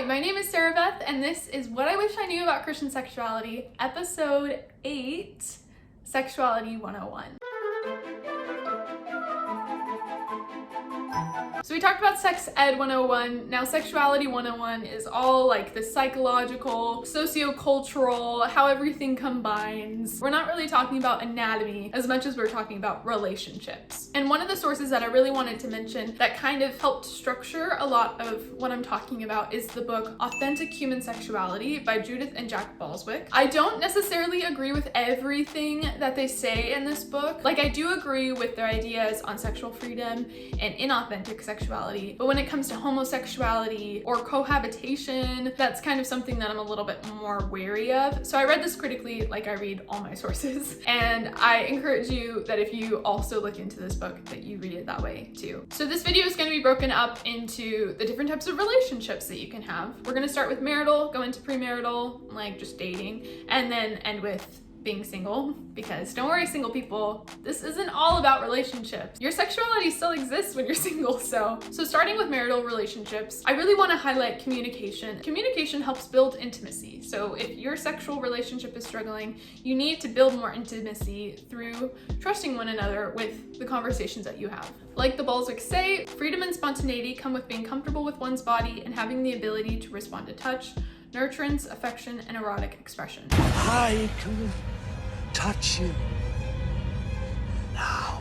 Hi, my name is Sarah Beth, and this is What I Wish I Knew About Christian Sexuality, Episode 8, Sexuality 101. So we talked about Sex Ed 101. Now Sexuality 101 is all like the psychological, socio-cultural, how everything combines. We're not really talking about anatomy as much as we're talking about relationships. And one of the sources that I really wanted to mention that kind of helped structure a lot of what I'm talking about is the book Authentic Human Sexuality by Judith and Jack Balswick. I don't necessarily agree with everything that they say in this book. Like, I do agree with their ideas on sexual freedom and inauthentic sexuality, but when it comes to homosexuality or cohabitation, that's kind of something that I'm a little bit more wary of. So I read this critically, like I read all my sources, and I encourage you that if you also look into this book, that you read it that way too. So this video is going to be broken up into the different types of relationships that you can have. We're going to start with marital, go into premarital, like just dating, and then end with being single, because don't worry, single people, this isn't all about relationships. Your sexuality still exists when you're single. So starting with marital relationships, I really want to highlight communication. Communication helps build intimacy. So if your sexual relationship is struggling, you need to build more intimacy through trusting one another with the conversations that you have. Like the Balswick say, freedom and spontaneity come with being comfortable with one's body and having the ability to respond to touch, nurturance, affection, and erotic expression. I can touch you now.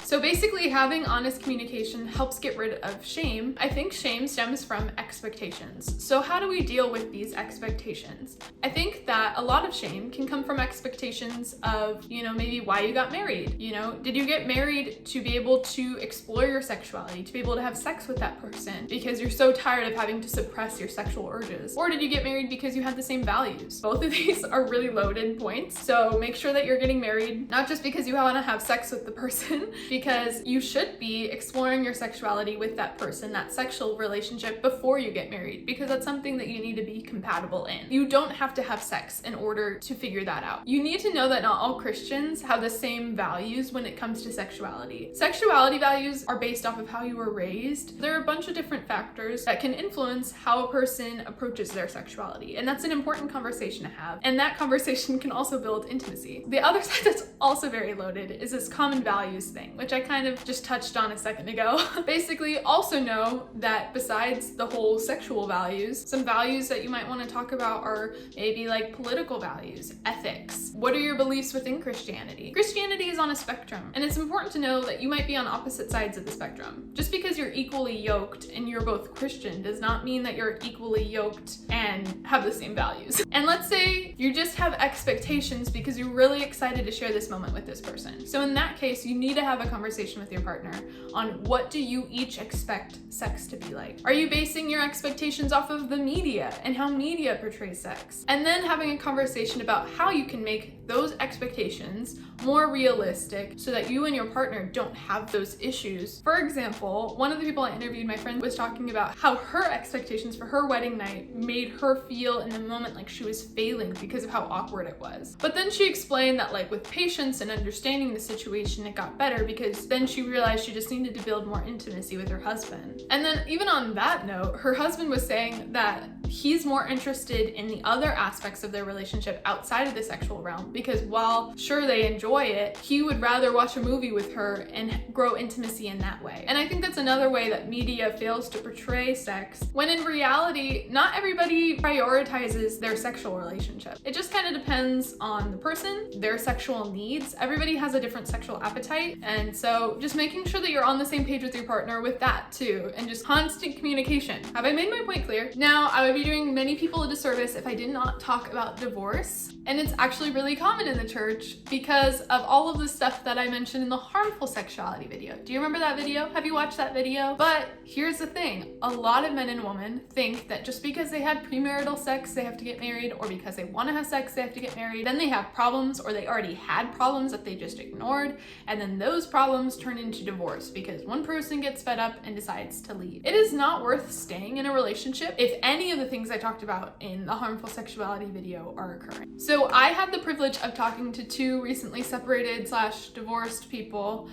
So basically, having honest communication helps get rid of shame. I think shame stems from expectations. So how do we deal with these expectations? I think that a lot of shame can come from expectations of, maybe why you got married. Did you get married to be able to explore your sexuality, to be able to have sex with that person because you're so tired of having to suppress your sexual urges? Or did you get married because you had the same values? Both of these are really loaded points. So make sure that you're getting married, not just because you want to have sex with the person, because you should be exploring your sexuality with that person, that sexual relationship, before you get married, because that's something that you need to be compatible in. You don't have to have sex in order to figure that out. You need to know that not all Christians have the same values when it comes to sexuality. Sexuality values are based off of how you were raised. There are a bunch of different factors that can influence how a person approaches their sexuality, and that's an important conversation to have, and that conversation can also build intimacy. The other side that's also very loaded is this common values thing, which I kind of just touched on a second ago. Basically, also know that besides the whole sexual values, some values that you might want to talk about are maybe like political values, ethics. What are your beliefs within Christianity? Christianity is on a spectrum, and it's important to know that you might be on opposite sides of the spectrum. Just because you're equally yoked and you're both Christian does not mean that you're equally yoked and have the same values. And let's say you just have expectations because you're really excited to share this moment with this person. So in that case, you need to have a conversation with your partner on what do you each expect sex to be like. Are you basing your expectations off of the media and how media portrays sex? And then having a conversation about how you can make those expectations more realistic so that you and your partner don't have those issues. For example, one of the people I interviewed, my friend, was talking about how her expectations for her wedding night made her feel in the moment like she was failing because of how awkward it was. But then she explained that with patience and understanding the situation, it got better because then she realized she just needed to build more intimacy with her husband. And then even on that note, her husband was saying that he's more interested in the other aspects of their relationship outside of the sexual realm, because while sure they enjoy it, he would rather watch a movie with her and grow intimacy in that way. And I think that's another way that media fails to portray sex, when in reality, not everybody prioritizes their sexual relationship. It just kind of depends on the person, their sexual needs. Everybody has a different sexual appetite, and so just making sure that you're on the same page with your partner with that too, and just constant communication. Have I made my point clear? Now, I would be doing many people a disservice if I did not talk about divorce. And it's actually really common in the church because of all of the stuff that I mentioned in the harmful sexuality video. Do you remember that video? Have you watched that video? But here's the thing. A lot of men and women think that just because they had premarital sex, they have to get married, or because they want to have sex, they have to get married. Then they have problems, or they already had problems that they just ignored. And then those problems turn into divorce because one person gets fed up and decides to leave. It is not worth staying in a relationship if any of the the things I talked about in the harmful sexuality video are occurring. So I had the privilege of talking to two recently separated / divorced people.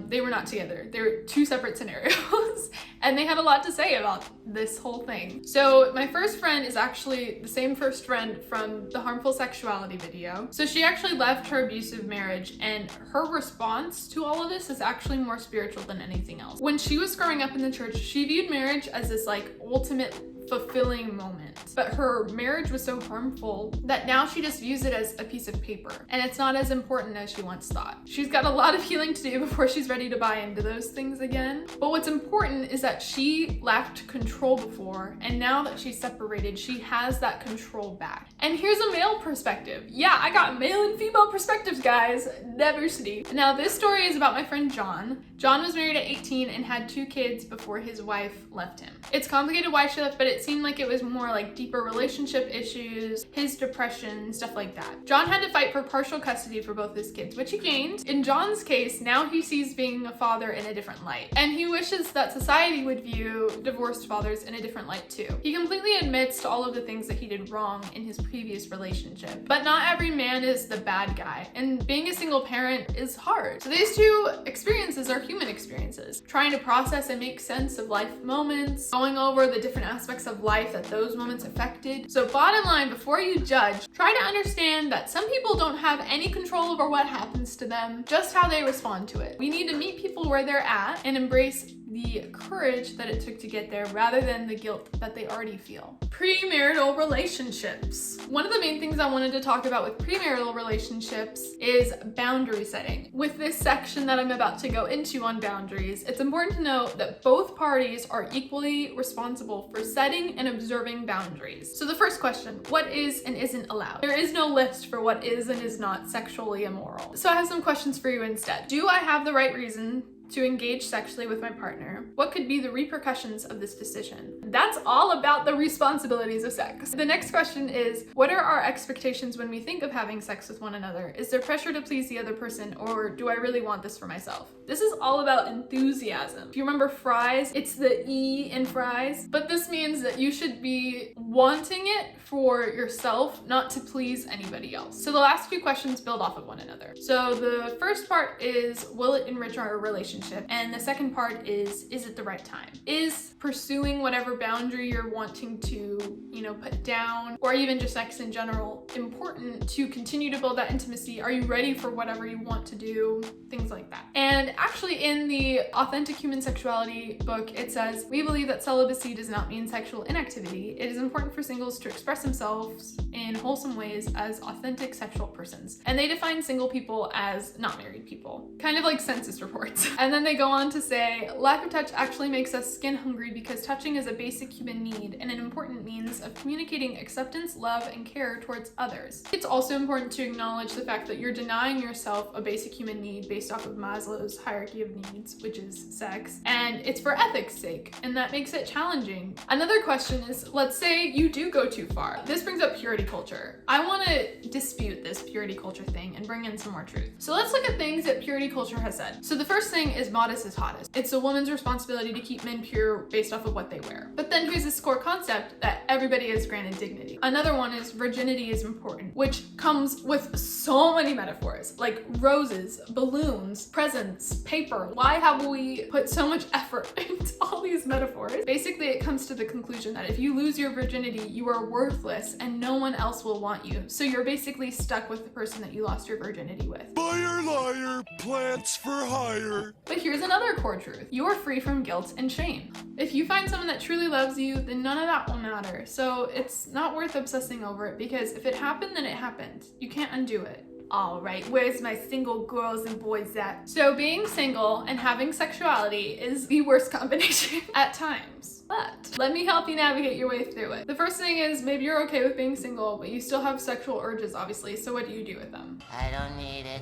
They were not together. They were two separate scenarios and they had a lot to say about this whole thing. So my first friend is actually the same first friend from the harmful sexuality video. So she actually left her abusive marriage, and her response to all of this is actually more spiritual than anything else. When she was growing up in the church, she viewed marriage as this like ultimate fulfilling moment, but her marriage was so harmful that now she just views it as a piece of paper, and it's not as important as she once thought. She's got a lot of healing to do before she's ready to buy into those things again. But what's important is that she lacked control before, and now that she's separated, she has that control back. And here's a male perspective. Yeah, I got male and female perspectives, guys. Diversity. Now this story is about my friend John. John was married at 18 and had 2 kids before his wife left him. It's complicated why she left, but it seemed like it was more like deeper relationship issues, his depression, stuff like that. John had to fight for partial custody for both his kids, which he gained. In John's case, now he sees being a father in a different light, and he wishes that society would view divorced fathers in a different light too. He completely admits to all of the things that he did wrong in his previous relationship, but not every man is the bad guy, and being a single parent is hard. So these two experiences are human experiences, trying to process and make sense of life moments, going over the different aspects of life that those moments affected. So bottom line, before you judge, try to understand that some people don't have any control over what happens to them, just how they respond to it. We need to meet people where they're at and embrace the courage that it took to get there rather than the guilt that they already feel. Premarital relationships. One of the main things I wanted to talk about with premarital relationships is boundary setting. With this section that I'm about to go into on boundaries, it's important to note that both parties are equally responsible for setting and observing boundaries. So the first question, what is and isn't allowed? There is no list for what is and is not sexually immoral. So I have some questions for you instead. Do I have the right reason to engage sexually with my partner? What could be the repercussions of this decision? That's all about the responsibilities of sex. The next question is, what are our expectations when we think of having sex with one another? Is there pressure to please the other person, or do I really want this for myself? This is all about enthusiasm. If you remember fries, it's the E in fries, but this means that you should be wanting it for yourself, not to please anybody else. So the last few questions build off of one another. So the first part is, will it enrich our relationship? And the second part is it the right time? Is pursuing whatever boundary you're wanting to, put down, or even just sex in general, important to continue to build that intimacy? Are you ready for whatever you want to do? Things like that. And actually in the Authentic Human Sexuality book, it says, we believe that celibacy does not mean sexual inactivity. It is important for singles to express themselves in wholesome ways as authentic sexual persons. And they define single people as not married people, kind of like census reports. And then they go on to say, lack of touch actually makes us skin hungry because touching is a basic human need and an important means of communicating acceptance, love, and care towards others. It's also important to acknowledge the fact that you're denying yourself a basic human need based off of Maslow's hierarchy of needs, which is sex, and it's for ethics' sake, and that makes it challenging. Another question is, let's say you do go too far. This brings up purity culture. I want to dispute this purity culture thing and bring in some more truth. So let's look at things that purity culture has said. So the first thing is modest is hottest. It's a woman's responsibility to keep men pure based off of what they wear. But then here's this core concept that everybody is granted dignity. Another one is virginity is important, which comes with so many metaphors, like roses, balloons, presents, paper. Why have we put so much effort into all these metaphors? Basically, it comes to the conclusion that if you lose your virginity, you are worthless and no one else will want you. So you're basically stuck with the person that you lost your virginity with. Liar, liar, plants for hire. But here's another core truth. You are free from guilt and shame. If you find someone that truly loves you, then none of that will matter. So it's not worth obsessing over it, because if it happened, then it happened. You can't undo it. All right, where's my single girls and boys at? So being single and having sexuality is the worst combination at times. But let me help you navigate your way through it. The first thing is, maybe you're okay with being single, but you still have sexual urges, obviously. So what do you do with them? I don't need it.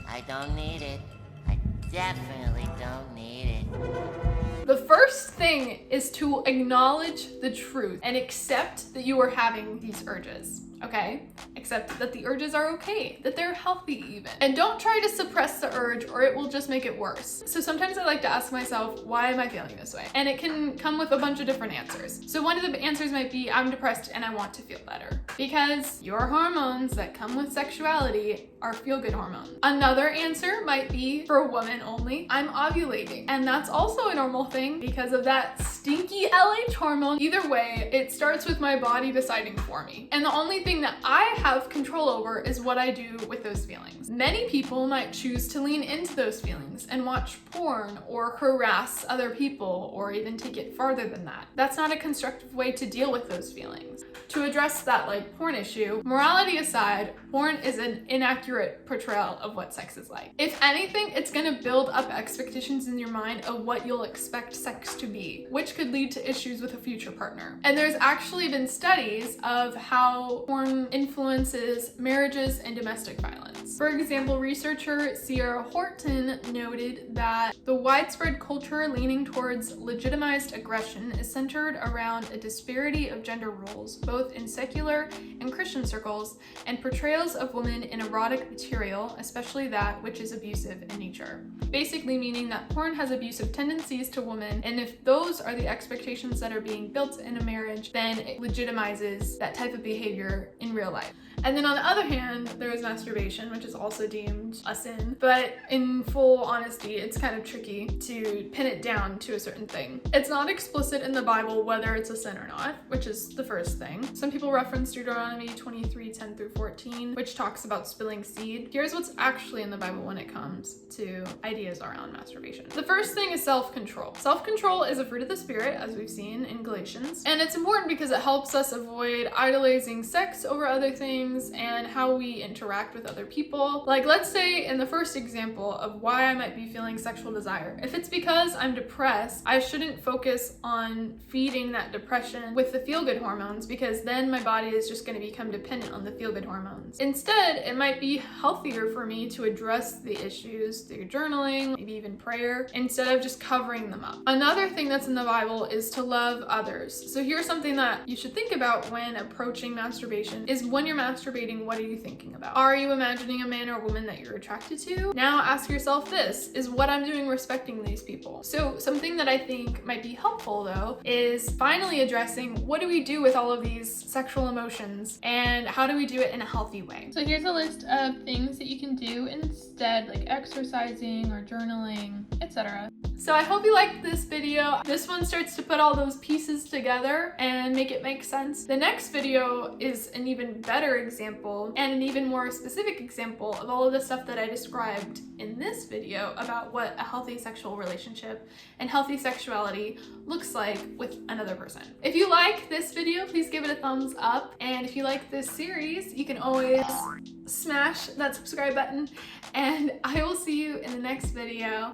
I don't need it. I definitely don't need it. The first thing is to acknowledge the truth and accept that you are having these urges. okay? Accept that the urges are okay, that they're healthy even. And don't try to suppress the urge or it will just make it worse. So sometimes I like to ask myself, why am I feeling this way? And it can come with a bunch of different answers. So one of the answers might be, I'm depressed and I want to feel better. Because your hormones that come with sexuality are feel-good hormones. Another answer might be, for women only, I'm ovulating. And that's also a normal thing because of that stinky LH hormone. Either way, it starts with my body deciding for me. And the only thing that I have control over is what I do with those feelings. Many people might choose to lean into those feelings and watch porn or harass other people or even take it farther than that. That's not a constructive way to deal with those feelings. To address that porn issue, morality aside, porn is an inaccurate portrayal of what sex is like. If anything, it's gonna build up expectations in your mind of what you'll expect sex to be, which could lead to issues with a future partner. And there's actually been studies of how porn influences marriages and domestic violence. For example, researcher Sierra Horton noted that the widespread culture leaning towards legitimized aggression is centered around a disparity of gender roles, both in secular and Christian circles, and portrayals of women in erotic material, especially that which is abusive in nature. Basically meaning that porn has abusive tendencies to women, and if those are the expectations that are being built in a marriage, then it legitimizes that type of behavior in real life. And then on the other hand, there is masturbation, which is also deemed a sin. But in full honesty, it's kind of tricky to pin it down to a certain thing. It's not explicit in the Bible whether it's a sin or not, which is the first thing. Some people reference Deuteronomy 23:10-14, which talks about spilling seed. Here's what's actually in the Bible when it comes to ideas around masturbation. The first thing is self-control. Self-control is a fruit of the Spirit, as we've seen in Galatians. And it's important because it helps us avoid idolizing sex over other things and how we interact with other people. Like, let's say in the first example of why I might be feeling sexual desire. If it's because I'm depressed, I shouldn't focus on feeding that depression with the feel-good hormones because then my body is just going to become dependent on the feel-good hormones. Instead, it might be healthier for me to address the issues through journaling, maybe even prayer, instead of just covering them up. Another thing that's in the Bible is to love others. So here's something that you should think about when approaching masturbation is when you're masturbating, what are you thinking about? Are you imagining a man or woman that you're attracted to? Now ask yourself this, is what I'm doing respecting these people? So something that I think might be helpful though is finally addressing what do we do with all of these sexual emotions and how do we do it in a healthy way? So here's a list of things that you can do instead, like exercising or journaling, etc. So I hope you liked this video. This one starts to put all those pieces together and make it make sense. The next video is an even better example and an even more specific example of all of the stuff that I described in this video about what a healthy sexual relationship and healthy sexuality looks like with another person. If you like this video, please give it a thumbs up. And if you like this series, you can always smash that subscribe button. And I will see you in the next video.